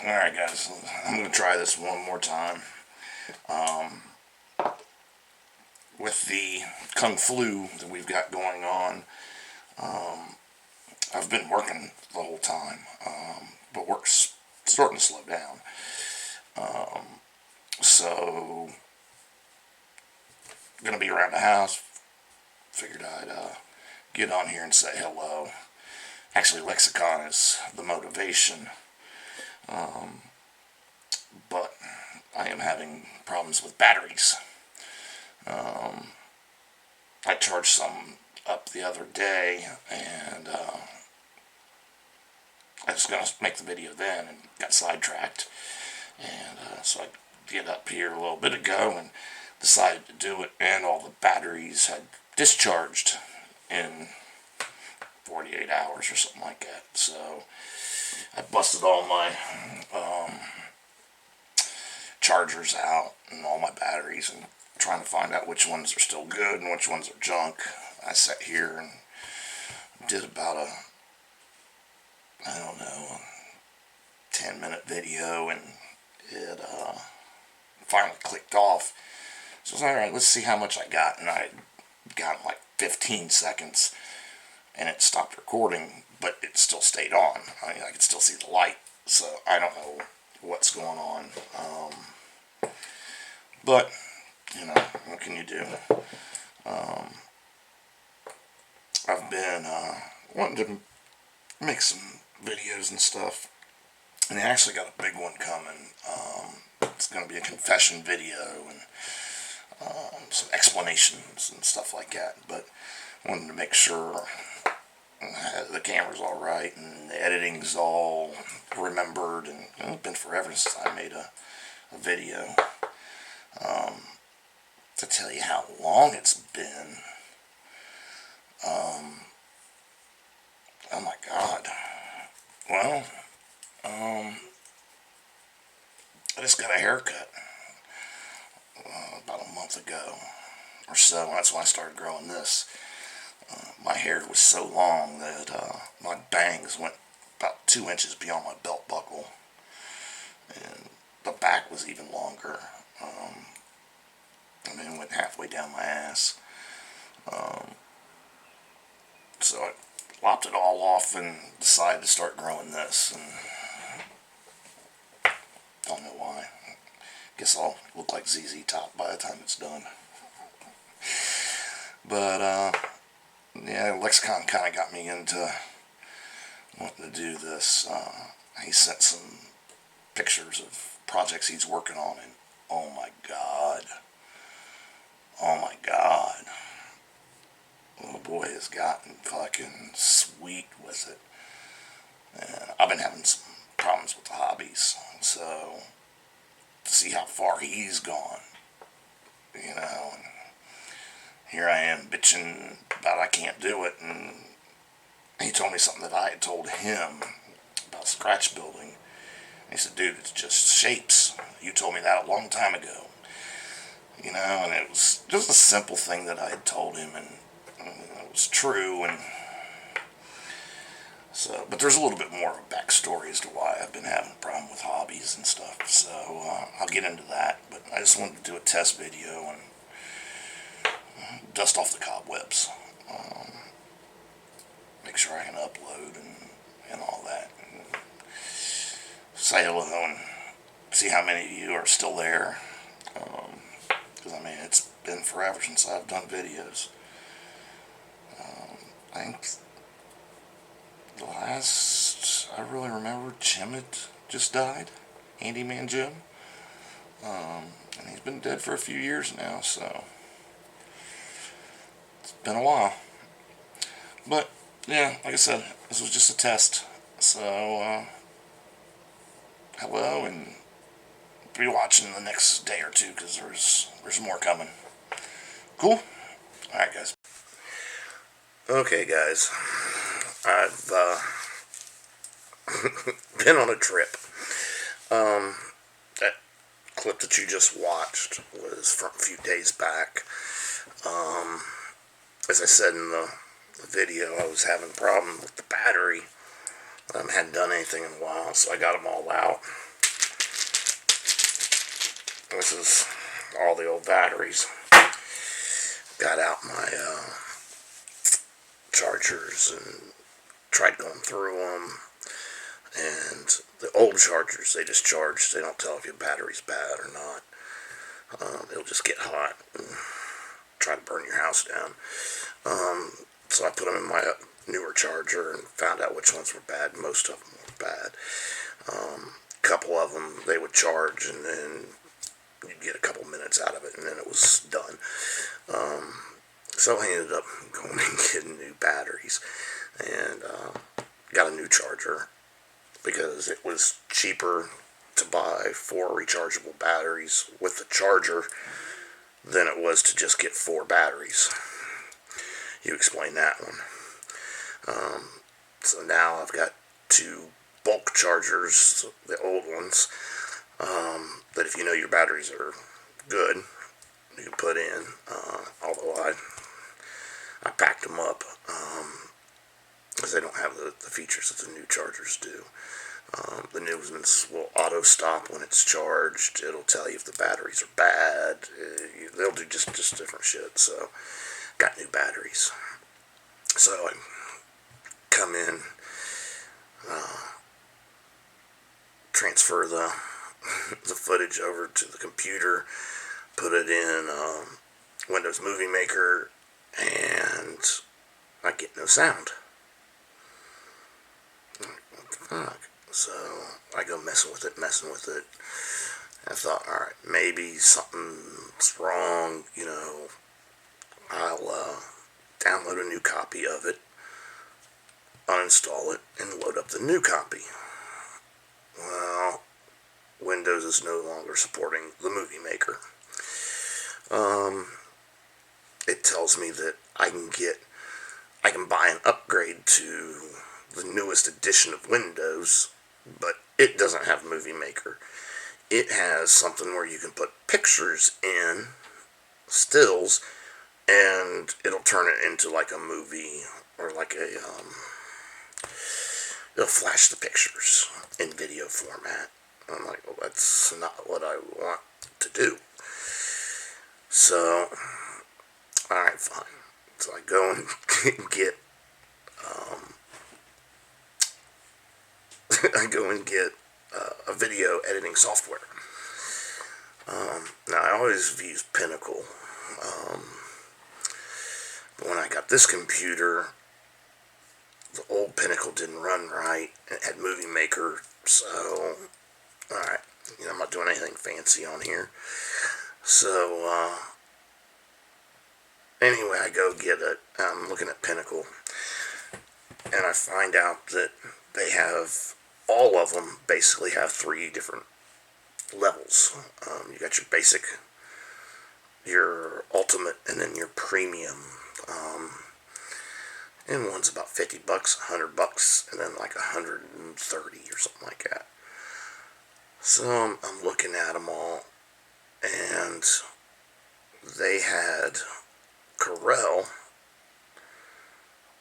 Alright guys, I'm going to try this one more time. With the Kung Flu that we've got going on, I've been working the whole time, but work's starting to slow down. So, going to be around the house. Figured I'd get on here and say hello. Actually, lexicon is the motivation, but I am having problems with batteries. I charged some up the other day, and I was going to make the video then and got sidetracked. And so I get up here a little bit ago and decided to do it, and all the batteries had discharged in 48 hours or something like that. So I busted all my chargers out and all my batteries and trying to find out which ones are still good and which ones are junk. I sat here and did about I don't know, a 10-minute video, and it finally clicked off. So I was like, alright, let's see how much I got. And I got like 15 seconds, and it stopped recording, but it still stayed on. I mean, I could still see the light. So I don't know what's going on. But, what can you do? I've been wanting to make some videos and stuff, and I actually got a big one coming. It's going to be a confession video and some explanations and stuff like that, but I wanted to make sure the camera's all right and the editing's all remembered, and it's been forever since I made a video. To tell you how long it's been, oh my god, well, I just got a haircut about a month ago or so. That's when I started growing this. My hair was so long that my bangs went about 2 inches beyond my belt buckle, and the back was even longer. It went halfway down my ass. So I lopped it all off and decided to start growing this, and don't know why. Guess I'll look like ZZ Top by the time it's done. But yeah, Lexicon kind of got me into wanting to do this. He sent some pictures of projects he's working on, and oh my god, little boy has gotten fucking sweet with it. And I've been having some problems with the hobbies, so to see how far he's gone, and here I am bitching about I can't do it, and he told me something that I had told him about scratch building. He said, dude, it's just shapes. You told me that a long time ago. And it was just a simple thing that I had told him, and it was true. And so, but there's a little bit more of a backstory as to why I've been having a problem with hobbies and stuff. So I'll get into that. But I just wanted to do a test video and dust off the cobwebs. Make sure I can upload and all that. And say hello and see how many of you are still there. Because it's been forever since I've done videos. I think the last I really remember, Jim had just died. Handyman Jim. And he's been dead for a few years now, so it's been a while. But yeah, like I said, this was just a test. So hello, and be watching the next day or two, because there's more coming. Cool? Alright guys. Okay guys, I've been on a trip. That clip that you just watched was from a few days back. As I said in the video, I was having a problem with the battery. Hadn't done anything in a while, so I got them all out. This is all the old batteries. Got out my chargers and tried going through them. And the old chargers, they just charge. They don't tell if your battery's bad or not. It'll just get hot and try to burn your house down. So I put them in my newer charger and found out which ones were bad. Most of them were bad. A couple of them, they would charge and then you'd get a couple minutes out of it and then it was done. So I ended up going and getting new batteries and got a new charger because it was cheaper to buy 4 rechargeable batteries with the charger than it was to just get 4 batteries. You explain that one. So now I've got 2 bulk chargers, the old ones, that if you know your batteries are good, you can put in. Although I packed them up because they don't have the features that the new chargers do. The new ones will auto stop when it's charged. It'll tell you if the batteries are bad. They'll do just different shit. So, got new batteries. So I come in, transfer the footage over to the computer, put it in Windows Movie Maker, and I get no sound. What the fuck? So I go messing with it. I thought, alright, maybe something's wrong, I'll download a new copy of it, uninstall it, and load up the new copy. Well, Windows is no longer supporting the Movie Maker. It tells me that I can buy an upgrade to the newest edition of Windows, but it doesn't have Movie Maker. It has something where you can put pictures in, stills, and it'll turn it into like a movie or like it'll flash the pictures in video format. I'm like, well, that's not what I want to do. So, alright, fine. So I go and get a video editing software. Now I always have used Pinnacle. But when I got this computer, the old Pinnacle didn't run right. It had Movie Maker, so alright, I'm not doing anything fancy on here. So anyway, I go get it. I'm looking at Pinnacle, and I find out that they have, all of them basically have 3 different levels. You got your basic, your ultimate, and then your premium. And one's about $50, $100, and then like $130 or something like that. So I'm looking at them all, and they had Corel,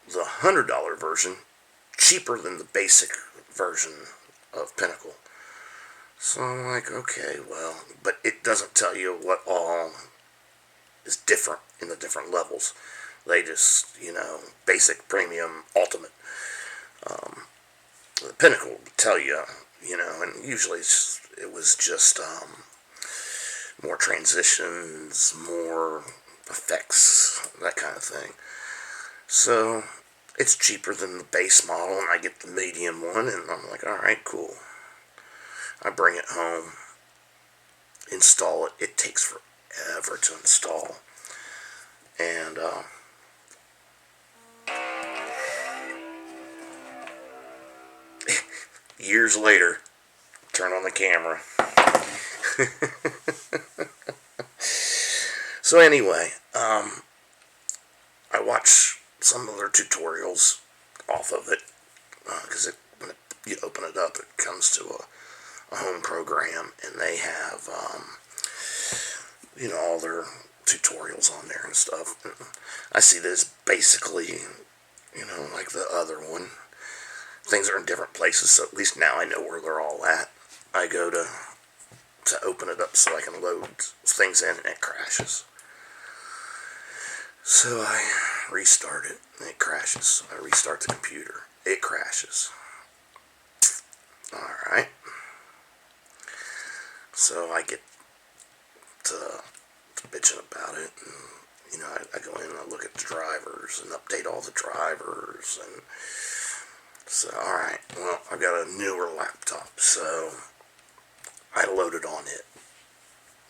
the $100 version, cheaper than the basic version of Pinnacle. So I'm like, okay, well, but it doesn't tell you what all is different in the different levels. They just, basic, premium, ultimate. The Pinnacle will tell you, and usually it was just more transitions, more effects, that kind of thing. So it's cheaper than the base model, and I get the medium one, and I'm like, alright, cool. I bring it home, install it. It takes forever to install. And years later, turn on the camera. So anyway, I watch some of their tutorials off of it, because when you open it up, it comes to a home program, and they have, all their tutorials on there and stuff. And I see this basically, like the other one. Things are in different places, so at least now I know where they're all at. I go to to open it up so I can load things in, and it crashes. So I restart it, and it crashes. I restart the computer, it crashes. Alright. So I get to bitching about it, and I go in and I look at the drivers and update all the drivers, and so, alright, well, I've got a newer laptop, so I loaded on it.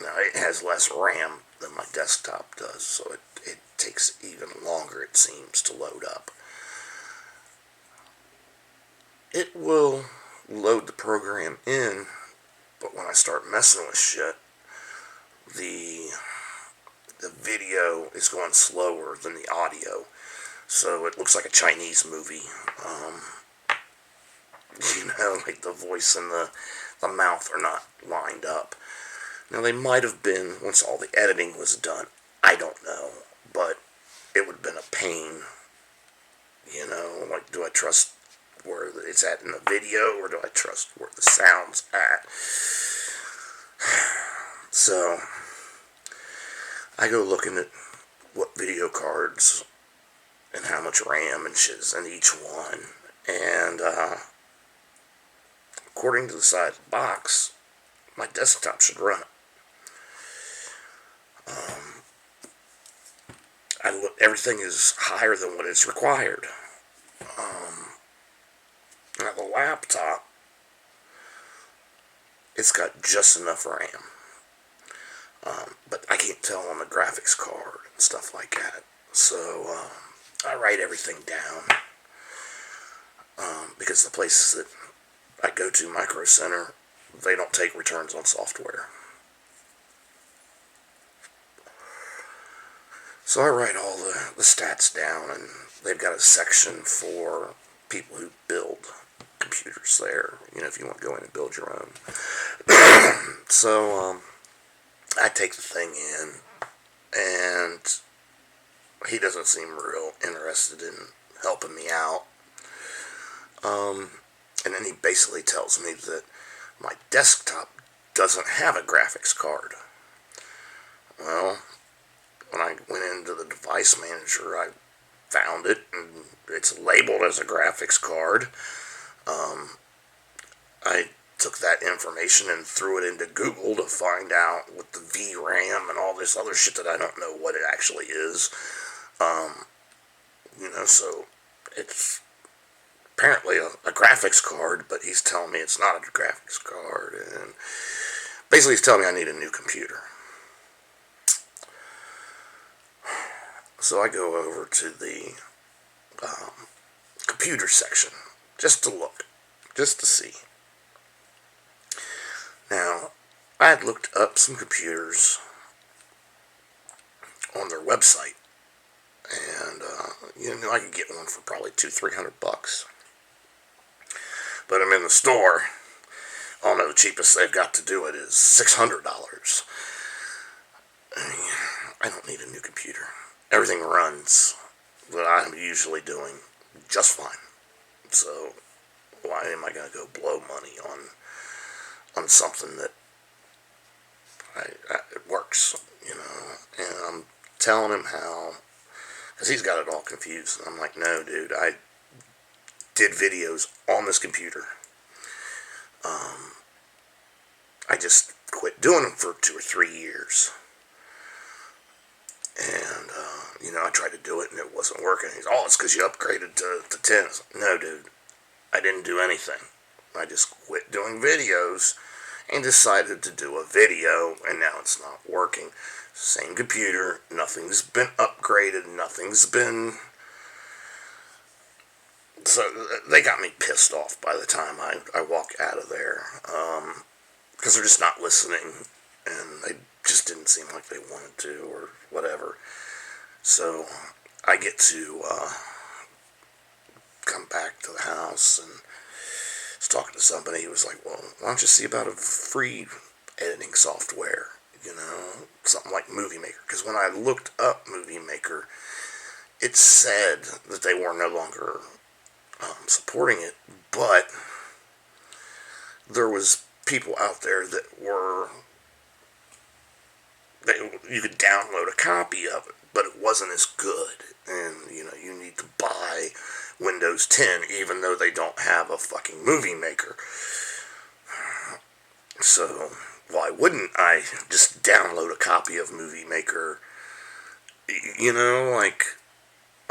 Now, it has less RAM than my desktop does, so it takes even longer, it seems, to load up. It will load the program in, but when I start messing with shit, the video is going slower than the audio, so it looks like a Chinese movie. Like the voice and the mouth are not lined up. Now, they might have been once all the editing was done. I don't know, but it would have been a pain. Like, do I trust where it's at in the video, or do I trust where the sound's at? So I go looking at what video cards and how much RAM and shit is in each one, and according to the size of the box, my desktop should run it. Everything is higher than what is required. Now the laptop, it's got just enough RAM. But I can't tell on the graphics card and stuff like that. So I write everything down. Because the places that I go to, Micro Center, they don't take returns on software. So I write all the stats down, and they've got a section for people who build computers there, if you want to go in and build your own. So I take the thing in, and he doesn't seem real interested in helping me out. And then he basically tells me that my desktop doesn't have a graphics card. Well, when I went into the device manager, I found it, and it's labeled as a graphics card. I took that information and threw it into Google to find out what the VRAM and all this other shit that I don't know what it actually is. So it's apparently a graphics card, but he's telling me it's not a graphics card, and basically he's telling me I need a new computer. So I go over to the computer section just to look, just to see. Now, I had looked up some computers on their website, and I could get one for probably $200-300. But I'm in the store. Oh no, the cheapest they've got to do it is $600. I don't need a new computer. Everything runs that I'm usually doing just fine. So why am I going to go blow money on something that it works, And I'm telling him how, because he's got it all confused. And I'm like, no, dude, I did videos on this computer. I just quit doing them for 2 or 3 years. And, I tried to do it and it wasn't working. He's, it's because you upgraded to 10. No, dude, I didn't do anything. I just quit doing videos and decided to do a video, and now it's not working. Same computer, nothing's been upgraded, nothing's been... So they got me pissed off by the time I walk out of there. Because they're just not listening, and they just didn't seem like they wanted to, or whatever. So I get to come back to the house, and I was talking to somebody. He was like, well, why don't you see about a free editing software, something like Movie Maker. Because when I looked up Movie Maker, it said that they were no longer supporting it, but there was people out there that were you could download a copy of it, but it wasn't as good. And, you need to buy Windows 10, even though they don't have a fucking movie maker. So, why wouldn't I just download a copy of Movie Maker?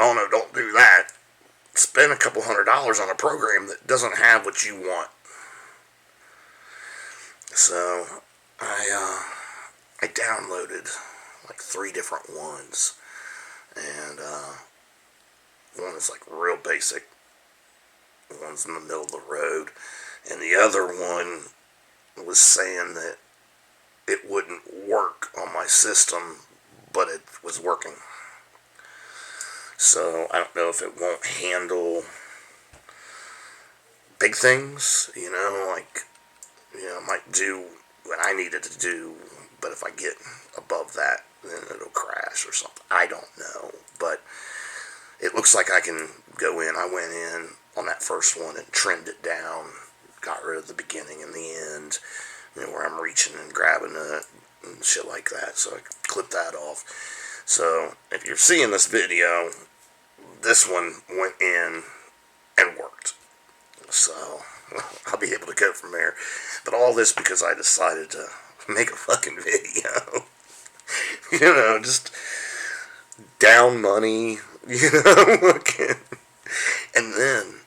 Oh no, don't do that. Spend a couple $100 on a program that doesn't have what you want. So, I downloaded like 3 different ones. And, one is like real basic. One's in the middle of the road. And the other one was saying that it wouldn't work on my system, but it was working. So I don't know if it won't handle big things, it might do what I need it to do, but if I get above that, then it'll crash or something. I don't know, but it looks like I can go in. I went in on that first one and trimmed it down, got rid of the beginning and the end, where I'm reaching and grabbing it and shit like that, so I clipped that off. So, if you're seeing this video, this one went in and worked. So, I'll be able to go from there. But all this because I decided to make a fucking video. Just down money, and then,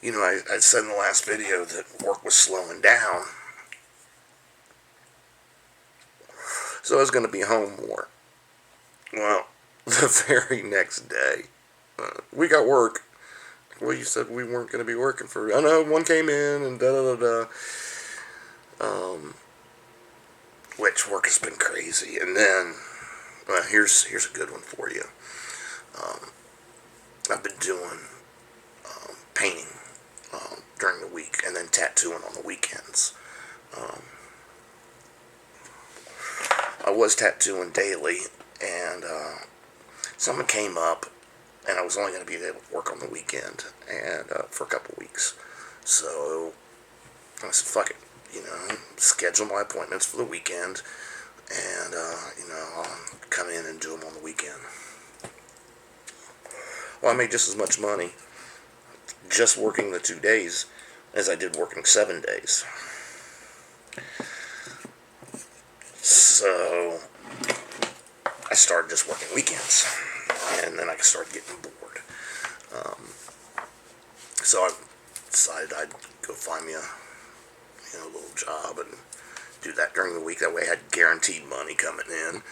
I said in the last video that work was slowing down. So I was going to be home more. Well, the very next day, we got work. Well, you said we weren't going to be working for... I know, one came in and da-da-da-da. Which work has been crazy. And then, well, here's a good one for you. I've been doing painting during the week and then tattooing on the weekends. I was tattooing daily, and someone came up, and I was only going to be able to work on the weekend and for a couple weeks. So I said, fuck it, schedule my appointments for the weekend, and I'll come in and do them on the weekend. Well, I made just as much money just working the 2 days as I did working 7 days. So I started just working weekends, and then I started getting bored. So I decided I'd go find me a little job and do that during the week. That way I had guaranteed money coming in,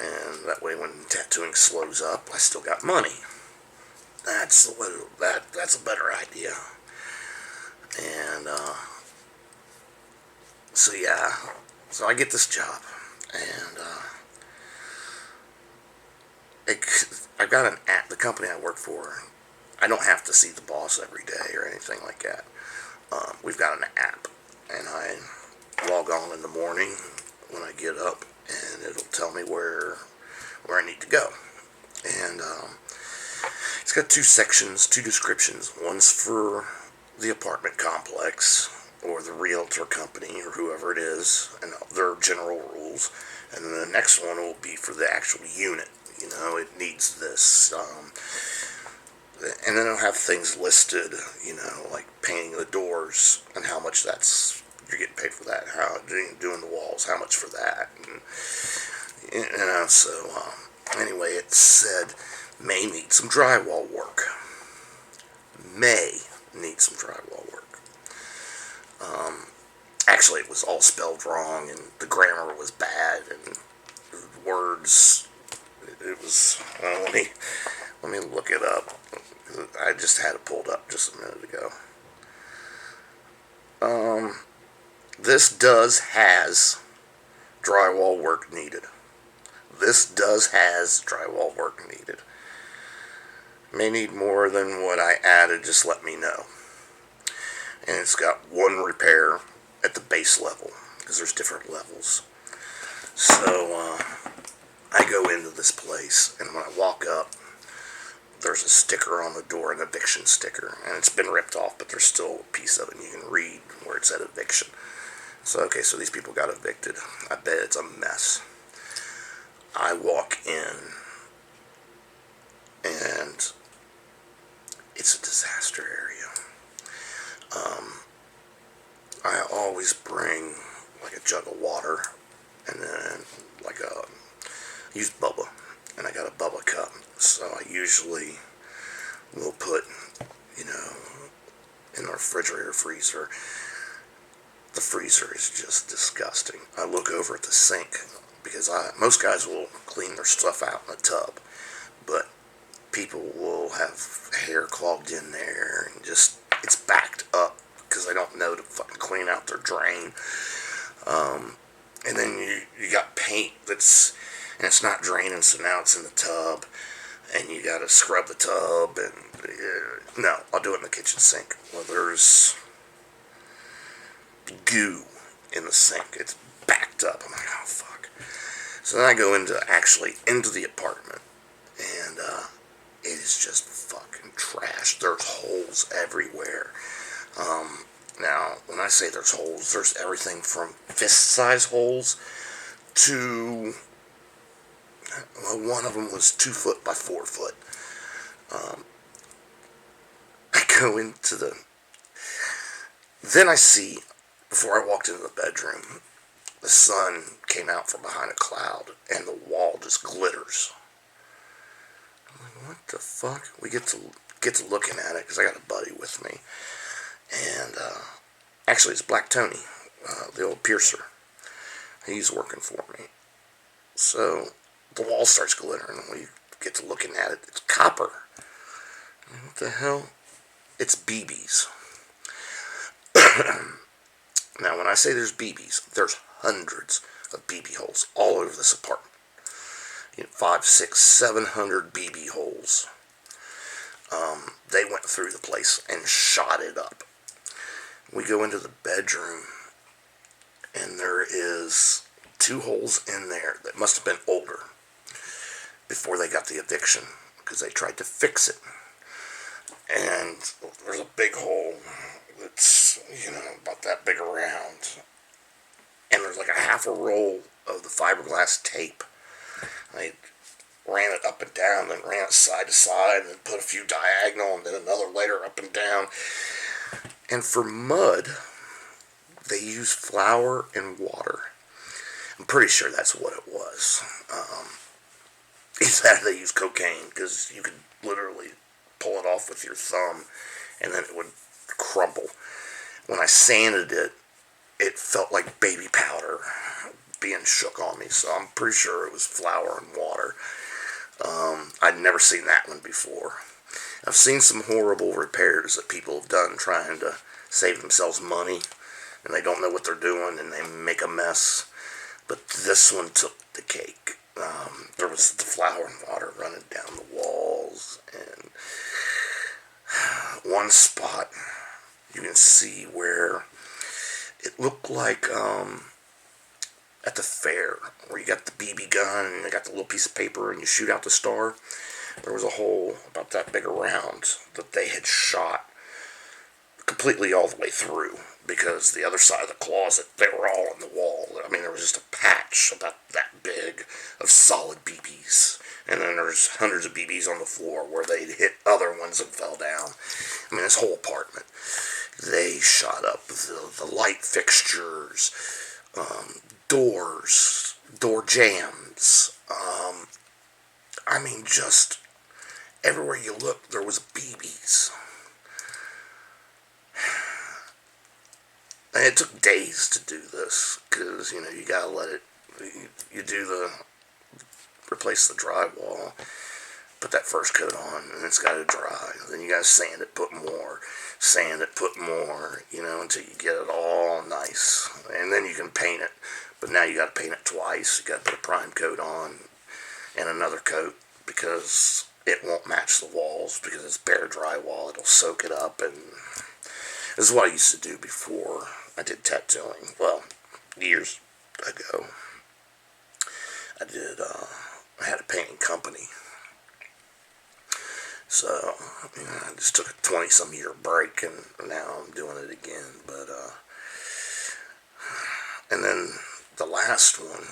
and that way when tattooing slows up, I still got money. That's a better idea. And so I get this job, and I've got an app. The company I work for, I don't have to see the boss every day or anything like that. We've got an app, and I log on in the morning when I get up, and it'll tell me where I need to go. And it's got 2 sections, 2 descriptions. One's for the apartment complex or the realtor company or whoever it is, and their general rules. And then the next one will be for the actual unit. It needs this. And then it'll have things listed, like painting the doors and how much you're getting paid for that. How doing the walls, how much for that. And anyway, it said may need some drywall work. May need some drywall work. Actually, it was all spelled wrong, and the grammar was bad, and the words, it was, let me look it up. I just had it pulled up just a minute ago. This has drywall work needed. This has drywall work needed. May need more than what I added, just let me know. And it's got 1 repair at the base level, because there's different levels. So, I go into this place, and when I walk up, there's a sticker on the door, an eviction sticker, and it's been ripped off, but there's still a piece of it, and you can read where it said eviction. So, okay, so these people got evicted. I bet it's a mess. I walk in and it's a disaster area. I always bring like a jug of water and then like a use Bubba, and I got a Bubba cup. So I usually will put, you know, in the refrigerator freezer. The freezer is just disgusting. I look over at the sink because most guys will clean their stuff out in a tub, but people will have hair clogged in there and just it's backed up because they don't know to fucking clean out their drain. And then you got paint and it's not draining, so now it's in the tub, and you got to scrub the tub. And no, I'll do it in the kitchen sink. Well, there's goo in the sink. It's backed up. I'm like, oh fuck. So then I go into the apartment, and it is just fucking trash. There's holes everywhere. Now, when I say there's holes, there's everything from fist-size holes to, well, one of them was 2 foot by 4 foot. I go into then I see, before I walked into the bedroom, the sun came out from behind a cloud, and the wall just glitters. I'm like, what the fuck? We get to looking at it, because I got a buddy with me. And actually, it's Black Tony, the old piercer. He's working for me. So the wall starts glittering. We get to looking at it. It's copper. What the hell? It's BBs. Now, when I say there's BBs, there's hundreds of BB holes all over this apartment. 5, 6, 700 BB holes. They went through the place and shot it up. We go into the bedroom, and there is 2 holes in there that must have been older before they got the eviction, because they tried to fix it. And there's a big hole that's, about that big around. And there's like a half a roll of the fiberglass tape. I ran it up and down, then ran it side to side, and then put a few diagonal, and then another layer up and down. And for mud, they use flour and water. I'm pretty sure that's what it was. Either they use cocaine, because you could literally pull it off with your thumb, and then it would crumble. When I sanded it, it felt like baby powder being shook on me, so I'm pretty sure it was flour and water. I'd never seen that one before. I've seen some horrible repairs that people have done trying to save themselves money, and they don't know what they're doing, and they make a mess. But this one took the cake. There was the flour and water running down the walls, and one spot you can see where it looked like at the fair, where you got the BB gun and you got the little piece of paper and you shoot out the star. There was a hole about that big around that they had shot completely all the way through, because the other side of the closet, they were all in the wall. I mean, there was just a patch about that big of solid BBs. And then there's hundreds of BBs on the floor where they'd hit other ones and fell down. I mean, this whole apartment, they shot up the light fixtures, doors, door jambs. I mean, just everywhere you look, there was BBs. And it took days to do this, because, you gotta let it, you replace the drywall, put that first coat on, and it's gotta dry. Then you gotta sand it, put more, until you get it all nice. And then you can paint it, but now you gotta paint it twice. You gotta put a prime coat on, and another coat, because it won't match the walls, because it's bare drywall. It'll soak it up, and this is what I used to do before I did tattooing. Well, years ago. I had a painting company. So, I just took a 20-some year break, and now I'm doing it again. But, and then the last one,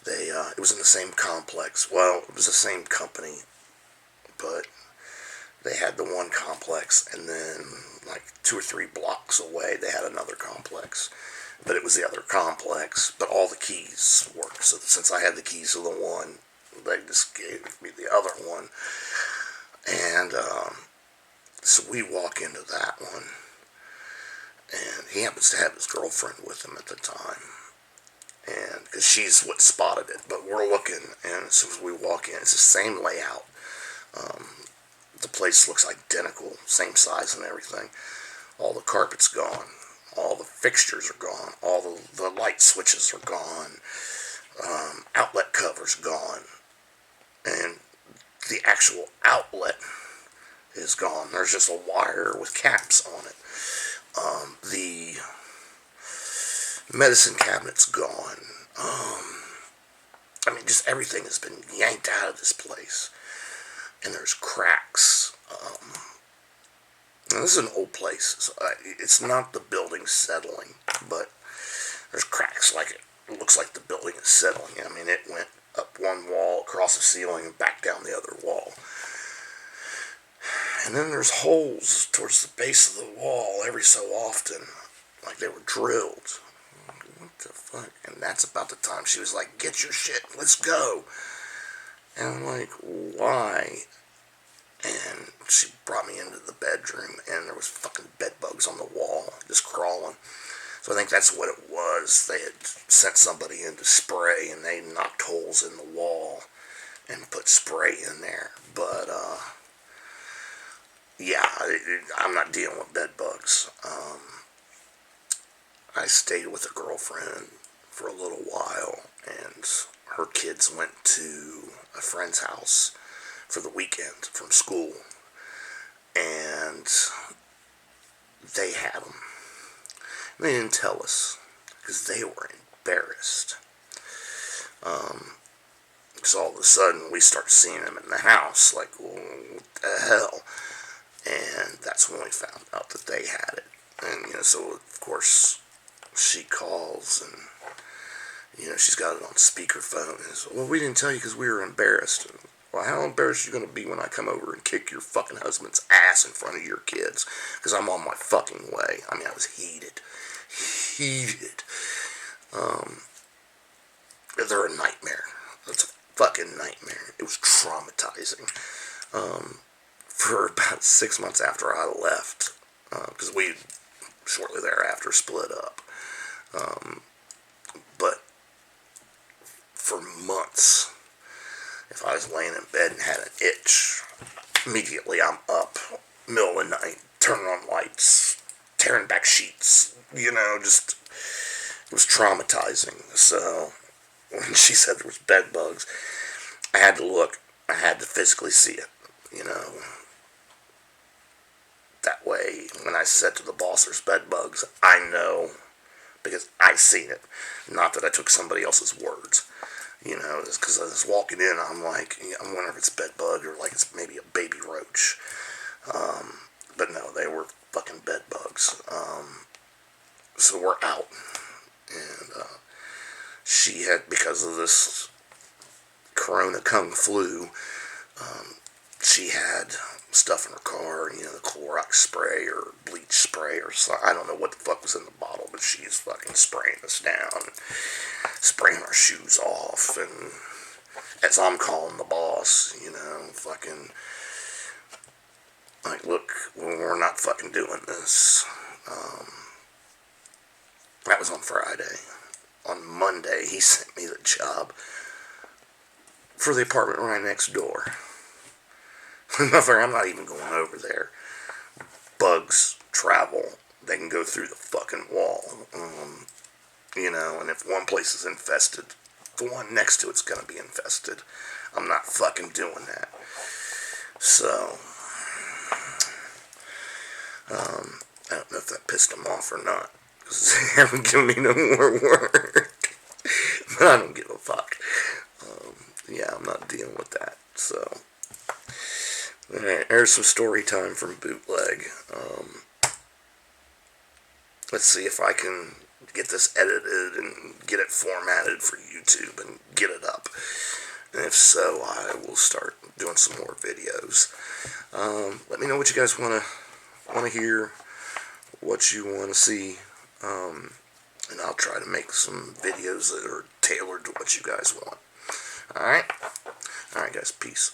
it was in the same complex. Well, it was the same company, but they had the one complex, and then like 2 or 3 blocks away, they had another complex. But it was the other complex, but all the keys worked. So since I had the keys to the one, they just gave me the other one. And so we walk into that one, and he happens to have his girlfriend with him at the time. And because she's what spotted it, but we're looking, and as soon as we walk in, it's the same layout. Um, the place looks identical, same size and everything. All the carpet's gone. All the fixtures are gone. All the light switches are gone. Outlet cover's gone. And the actual outlet is gone. There's just a wire with caps on it. The medicine cabinet's gone. I mean, just everything has been yanked out of this place. And there's cracks. Now this is an old place. So it's not the building settling, but there's cracks like it looks like the building is settling. I mean, it went up one wall, across the ceiling, and back down the other wall. And then there's holes towards the base of the wall every so often, like they were drilled. What the fuck? And that's about the time she was like, "Get your shit, let's go." And I'm like, "Why?" And she brought me into the bedroom, and there was fucking bed bugs on the wall, just crawling. So I think that's what it was. They had sent somebody in to spray, and they knocked holes in the wall and put spray in there. But, yeah, I'm not dealing with bed bugs. I stayed with a girlfriend for a little while, and her kids went to a friend's house for the weekend from school, and they had them. They didn't tell us because they were embarrassed. So all of a sudden we start seeing them in the house, like, well, what the hell? And that's when we found out that they had it. And so of course she calls, and she's got it on speakerphone. And so, well, we didn't tell you because we were embarrassed. Well, how embarrassed are you going to be when I come over and kick your fucking husband's ass in front of your kids? Because I'm on my fucking way. I mean, I was heated. They're a nightmare. It's a fucking nightmare. It was traumatizing. For about 6 months after I left, because we shortly thereafter split up. But for months, if I was laying in bed and had an itch, immediately I'm up, middle of the night, turning on lights, tearing back sheets, just, it was traumatizing. So, when she said there was bed bugs, I had to look, I had to physically see it, That way, when I said to the boss there's bed bugs, I know, because I seen it, not that I took somebody else's words. Because I was walking in, I'm like, I wonder if it's bed bug or like it's maybe a baby roach. But no, they were fucking bed bugs. So we're out. And she had, because of this Corona Kung flu, she had stuff in her car, the Clorox spray or bleach spray or something. I don't know what the fuck was in the bottle, but she's fucking spraying us down, spraying our shoes off, and as I'm calling the boss, fucking, like, look, we're not fucking doing this. That was on Friday. On Monday, he sent me the job for the apartment right next door. I'm not even going over there. Bugs travel. They can go through the fucking wall. And if one place is infested, the one next to it's gonna be infested. I'm not fucking doing that. So, I don't know if that pissed them off or not, because they haven't given me no more work. But I don't give a fuck. Yeah, I'm not dealing with that. So, alright, there's some story time from Bootleg. Let's see if I can get this edited and get it formatted for YouTube and get it up. And if so, I will start doing some more videos. Let me know what you guys want to hear, what you want to see, and I'll try to make some videos that are tailored to what you guys want. Alright? Alright guys, peace.